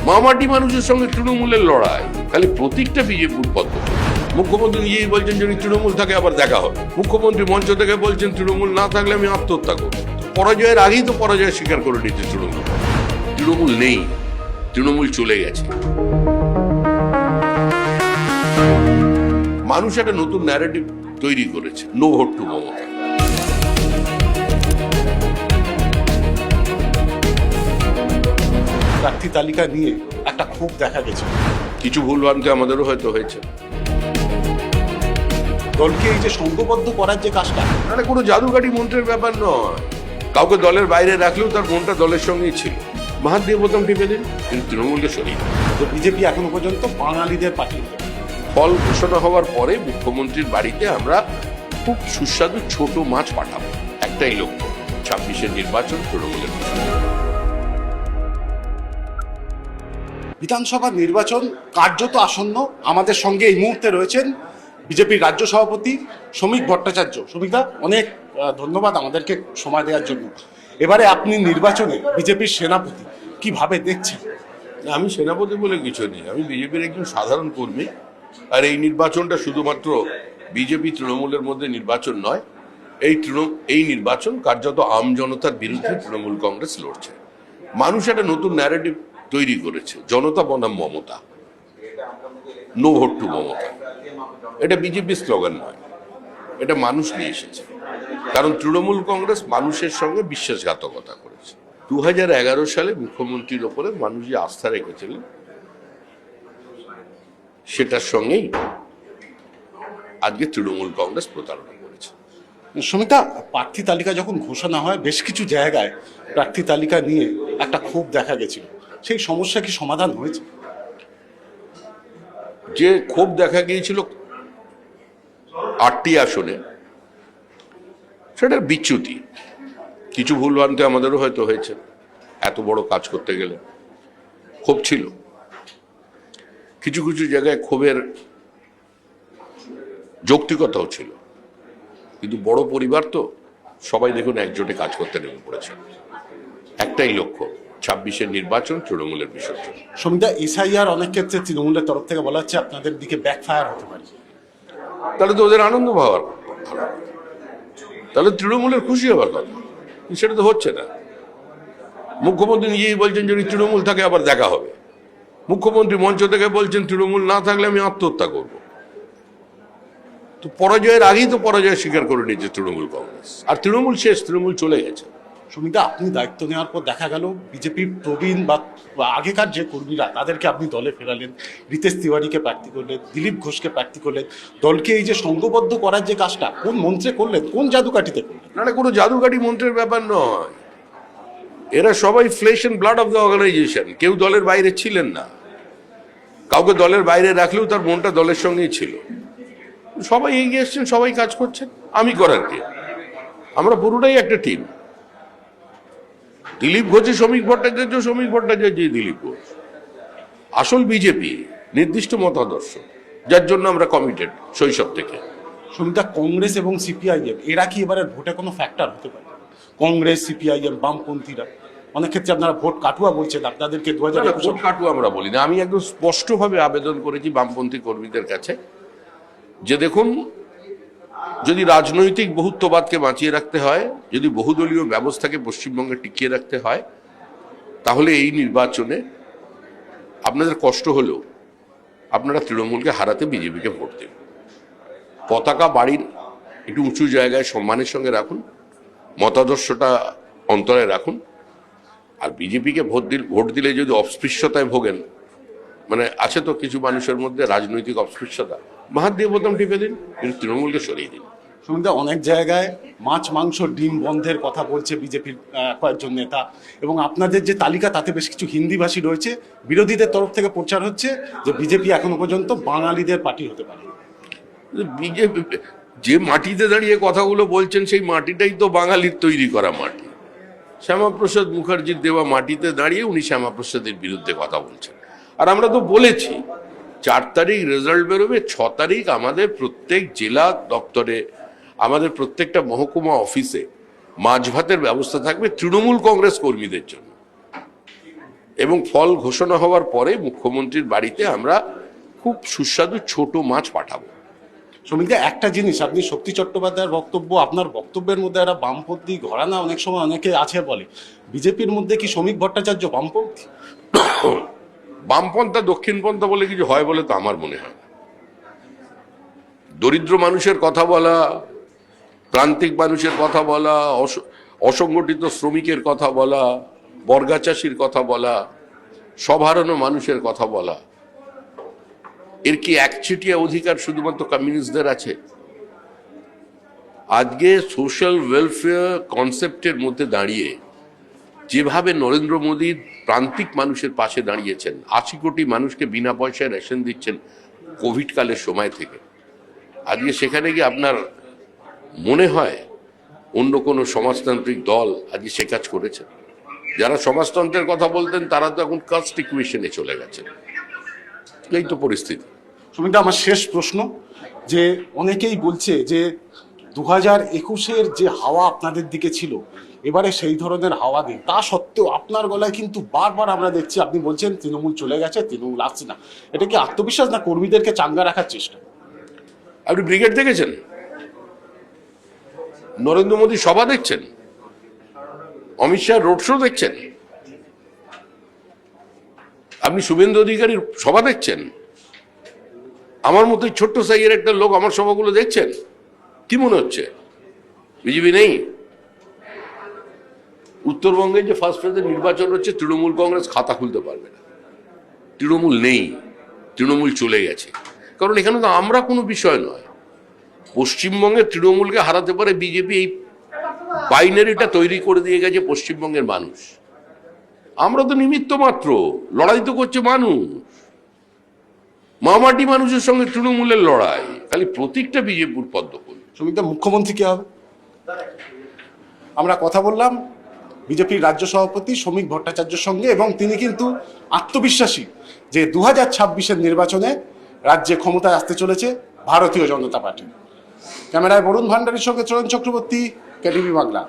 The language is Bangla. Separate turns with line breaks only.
মামাটি মানুষের সঙ্গে তৃণমূলের লড়াই, খালি প্রতীকটা বিজেপির পদ্ধতি। মুখ্যমন্ত্রী নিজেই বলছেন যদি তৃণমূল থাকে আবার দেখা হবে। মুখ্যমন্ত্রী মঞ্চ থেকে বলছেন তৃণমূল না থাকলে আমি আত্মহত্যা করব। পরাজয়ের আগেই তো পরাজয় স্বীকার করে নিচ্ছে তৃণমূল। তৃণমূল নেই, তৃণমূল চলে গেছে। মানুষ একটা নতুন ন্যারেটিভ তৈরি করেছে, নো ভোট টু মমতা।
প্রার্থী তালিকা নিয়ে একটা ক্ষোভ দেখা গেছে,
কিছু ভুলভ্রান্তি আমাদেরও হয়তো হয়েছে।
দলকে এই যে সংঘবদ্ধ করার যে কাজটা,
মানে কোনো জাদুকাঠি মন্ত্রের ব্যাপার নয়। কাউকে দলের বাইরে রাখলেও তার মনটা দলের সঙ্গেই ছিল। মাহাত দিয়ে বোতাম টিপে দিন, কিন্তু তৃণমূলকে সরিয়ে দিন।
যে বিজেপি এখনো পর্যন্ত বাঙালিদের পার্টি।
ফল ঘোষণা হওয়ার পরে মুখ্যমন্ত্রীর বাড়িতে আমরা খুব সুস্বাদু ছোট মাছ পাঠাবো। একটাই লক্ষ্য, 26-এর নির্বাচন তৃণমূলের।
বিধানসভা নির্বাচন কার্যত আসন্ন। আমাদের সঙ্গে এই মুহূর্তে রয়েছেন বিজেপির রাজ্য সভাপতি শ্রমিক ভট্টাচার্য। শ্রমিকদা, অনেক ধন্যবাদ আমাদেরকে সময় দেওয়ার জন্য। এবারে আপনি নির্বাচনে বিজেপির সেনাপতি, কিভাবে দেখছেন?
আমি সেনাপতি বলে কিছু নেই, আমি বিজেপির একজন সাধারণ কর্মী। আর এই নির্বাচনটা শুধুমাত্র বিজেপি তৃণমূলের মধ্যে নির্বাচন নয়, এই নির্বাচন কার্যত আম জনতার বিরুদ্ধে তৃণমূল কংগ্রেস লড়ছে। মানুষ একটা নতুন ন্যারেটিভ তৈরি করেছে, জনতা বনাম Mamata, no vote to Mamata. এটা বিজেপির স্লোগান নয়, এটা মানুষ নিয়ে এসেছে। কারণ তৃণমূল কংগ্রেস মানুষের সঙ্গে বিশ্বাসঘাতকতা করেছে। 2011 সালে মুখ্যমন্ত্রীর ওপরে মানুষ যে আস্থা রেখেছিলেন, সেটার সঙ্গেই আজকে তৃণমূল কংগ্রেস প্রতারণা করেছে।
শ্রমিকদা, প্রার্থী তালিকা যখন ঘোষণা হয়, বেশ কিছু জায়গায় প্রার্থী তালিকা নিয়ে একটা ক্ষোভ দেখা গেছিল। সেই সমস্যা কি সমাধান হয়েছে?
যে ক্ষোভ দেখা গিয়েছিল 8টি আসনে, সেটার বিচ্যুতি। কিছু ভুলভ্রান্তি আমাদেরও হয়তো হয়েছে। এত বড় কাজ করতে গেলে ক্ষোভ ছিল। কিছু কিছু জায়গায় ক্ষোভের যৌক্তিকতাও ছিল, কিন্তু বড় পরিবার তো, সবাই দেখুন একজোটে কাজ করতে নেমে পড়েছে। একটাই লক্ষ্য, 26-এর নির্বাচন তৃণমূলের বিসর্জন।
শ্রমিকদা, এসআইআর অনেক ক্ষেত্রে তৃণমূলের তরফ থেকে বলা হচ্ছে আপনাদের দিকে ব্যাকফায়ার হতে পারে।
তাহলে তো ওদের আনন্দ পাওয়ার, তাহলে তৃণমূলের খুশি হওয়ার কথা, সেটা তো হচ্ছে না। মুখ্যমন্ত্রী নিজেই বলছেন যদি তৃণমূল থাকে আবার দেখা হবে। মুখ্যমন্ত্রী মঞ্চ থেকে বলছেন তৃণমূল না থাকলে আমি আত্মহত্যা করব। তো পরাজয়ের আগেই তো পরাজয় স্বীকার করে নিচ্ছে তৃণমূল কংগ্রেস। আর তৃণমূল শেষ, তৃণমূল চলে গেছে।
শ্রমিকদা, আপনি দায়িত্ব নেওয়ার পর দেখা গেল বিজেপির প্রবীণ বা আগেকার যে কর্মীরা, তাদেরকে আপনি দলে ফেরালেন। রিতেশ তিওয়ারিকে প্রার্থী করলেন, দিলীপ ঘোষকে প্রার্থী করলেন। দলকে এই যে সংঘবদ্ধ করার যে কাজটা কোন মন্ত্রে করলেন, কোন জাদুকাঠিতে করলেন?
না, কোনো জাদুকাঠি মন্ত্রের ব্যাপার নয়। এরা সবাই flesh and blood of the organization. কেউ দলের বাইরে ছিলেন না। কাউকে দলের বাইরে রাখলেও তার মনটা দলের সঙ্গেই ছিল। সবাই এগিয়ে এসছেন, সবাই কাজ করছেন। আমি করার কে? আমরা পুরোটাই একটা টিম। দিলীপ ঘোষে শ্রমিক ভট্টাচার্য, শ্রমিক ভট্টাচার্য দিলীপ ঘোষ। আসল বিজেপি নির্দিষ্ট মতাদর্শ, যার জন্য আমরা কমিটেড শৈশব থেকে।
শ্রমিকদা, কংগ্রেস এবং সিপিআইএম এরা কি এবারে ভোটে কোনো ফ্যাক্টর হতে পারে? কংগ্রেস, সিপিআইএম, বামপন্থীরা অনেক ক্ষেত্রে আপনারা ভোট কাটুয়া বলছেন, আপনাদেরকে 2021
ভোট কাটুয়া আমরা বলি না। আমি একদম স্পষ্টভাবে আবেদন করেছি বামপন্থী কর্মীদের কাছে যে দেখুন, যদি রাজনৈতিক বহুত্ববাদকে বাঁচিয়ে রাখতে হয়, যদি বহুদলীয় ব্যবস্থাকে পশ্চিমবঙ্গে টিকিয়ে রাখতে হয়, তাহলে এই নির্বাচনে আপনাদের কষ্ট হলেও আপনারা তৃণমূলকে হারাতে বিজেপিকে ভোট দেবেন। পতাকা বাড়ির একটু উঁচু জায়গায় সম্মানের সঙ্গে রাখুন, মতাদর্শটা অন্তরে রাখুন। আর বিজেপিকে ভোট দিলে যদি অস্পৃশ্যতায় ভোগেন, মানে আছে তো কিছু মানুষের মধ্যে রাজনৈতিক অস্পৃশ্যতা, মাহাত দিয়ে বোতাম টিপে দিন, কিন্তু তৃণমূলকে সরিয়ে দিন।
শ্রমিকদা, অনেক জায়গায় মাছ, মাংস, ডিম বন্ধের কথা বলছে বিজেপির কয়েকজন নেতা, এবং আপনাদের যে তালিকা তাতে বেশ কিছু হিন্দিভাষী রয়েছে। বিরোধীদের তরফ থেকে প্রচার হচ্ছে যে বিজেপি এখনো পর্যন্ত বাঙালিদের পার্টি হতে পারে।
বিজেপি যে মাটিতে দাঁড়িয়ে কথাগুলো বলছেন, সেই মাটিটাই তো বাঙালির তৈরি করা মাটি। শ্যামাপ্রসাদ মুখার্জির দেওয়া মাটিতে দাঁড়িয়ে উনি শ্যামাপ্রসাদের বিরুদ্ধে কথা বলছেন। আর আমরা তো বলেছি 4 তারিখ রেজাল্ট বেরোবে, 6 তারিখ আমাদের প্রত্যেক জেলা দপ্তরে, আমাদের প্রত্যেকটা মহকুমা অফিসে মাছ ভাতের ব্যবস্থা থাকবে তৃণমূল কংগ্রেস কর্মীদের জন্য। এবং ফল ঘোষণা হওয়ার পরে মুখ্যমন্ত্রীর বাড়িতে আমরা খুব সুস্বাদু ছোট মাছ পাঠাবো।
শ্রমিকদা, একটা জিনিস, আপনি শক্তি চট্টোপাধ্যায়ের বক্তব্য, আপনার বক্তব্যের মধ্যে একটা বামপন্থী ঘরানা অনেক সময় অনেকে আছে বলে, বিজেপির মধ্যে কি শ্রমিক ভট্টাচার্য বামপন্থী?
বামপন্থা দক্ষিণপন্থা বলে কিছু হয় বলে তো আমার মনে হয় না। দরিদ্র মানুষের কথা বলা, প্রান্তিক মানুষের কথা বলা, অসংগঠিত শ্রমিকের কথা বলা, বর্গা চাষির কথা বলা, সব-হারানো মানুষের কথা বলা, এর কি একচেটিয়া অধিকার শুধুমাত্র কমিউনিস্টদের আছে? আজকে সোশ্যাল ওয়েলফেয়ার কনসেপ্টের মধ্যে দাঁড়িয়ে যেভাবে নরেন্দ্র মোদী প্রান্তিক মানুষের পাশে দাঁড়িয়েছেন, 80 কোটি মানুষকে বিনা পয়সায় রেশন দিচ্ছেন কোভিড কালের সময় থেকে, আজকে সেখানে গিয়ে আপনার মনে হয় অন্য কোনো সমাজতান্ত্রিক দল আজকে সে কাজ করেছে? যারা সমাজতন্ত্রের কথা বলতেন তারা তো এখন কাস্ট ইকুয়েশনে চলে গেছেন। এই তো পরিস্থিতি।
শ্রমিকদা, আমার শেষ প্রশ্ন, যে অনেকেই বলছে যে 2021-এর যে হাওয়া আপনাদের দিকে ছিল, এবারে সেই ধরনের হাওয়া নেই। তা সত্ত্বেও আপনার গলায় কিন্তু বারবার আমরা দেখছি আপনি বলছেন তৃণমূল চলে গেছে, তৃণমূল আসছে না। এটা কি আত্মবিশ্বাস, না কর্মীদেরকে চাঙ্গা রাখার চেষ্টা?
আপনি ব্রিগেড দেখেছেন? নরেন্দ্র মোদী সভা দেখছেন? অমিত শাহ রোড শো দেখছেন? আপনি শুভেন্দু অধিকারীর সভা দেখছেন? আমার মতো ছোট্ট সাইজের একটা লোক আমার সভাগুলো দেখছেন? কি মনে হচ্ছে বিজেপি নেই? উত্তরবঙ্গে যে ফার্স্ট ফেজের নির্বাচন হচ্ছে, তৃণমূল কংগ্রেস খাতা খুলতে পারবে না। তৃণমূল নেই, তৃণমূল চলে গেছে। কারণ এখানে তো আমরা কোনো বিষয় নয়। পশ্চিমবঙ্গে তৃণমূলকে হারাতে পারে বিজেপি, এই বাইনারিটা তৈরি করে দিয়ে গেছে পশ্চিমবঙ্গের মানুষ। আমরা তো নিমিত্ত মাত্র, লড়াই তো করছে মানুষ। মামাটি মানুষের সঙ্গে তৃণমূলের লড়াই, খালি প্রতীকটা বিজেপির পদ্ম ফুল।
শ্রমিকদা, মুখ্যমন্ত্রী কে হবে? আমরা কথা বললাম বিজেপির রাজ্য সভাপতি শ্রমিক ভট্টাচার্যের সঙ্গে, এবং তিনি কিন্তু আত্মবিশ্বাসী যে 2026-এর নির্বাচনে রাজ্যে ক্ষমতায় আসতে চলেছে ভারতীয় জনতা পার্টি। ক্যামেরায় বরুণ ভান্ডারীর সঙ্গে চরণ চক্রবর্তী, কেটিভি বাংলা।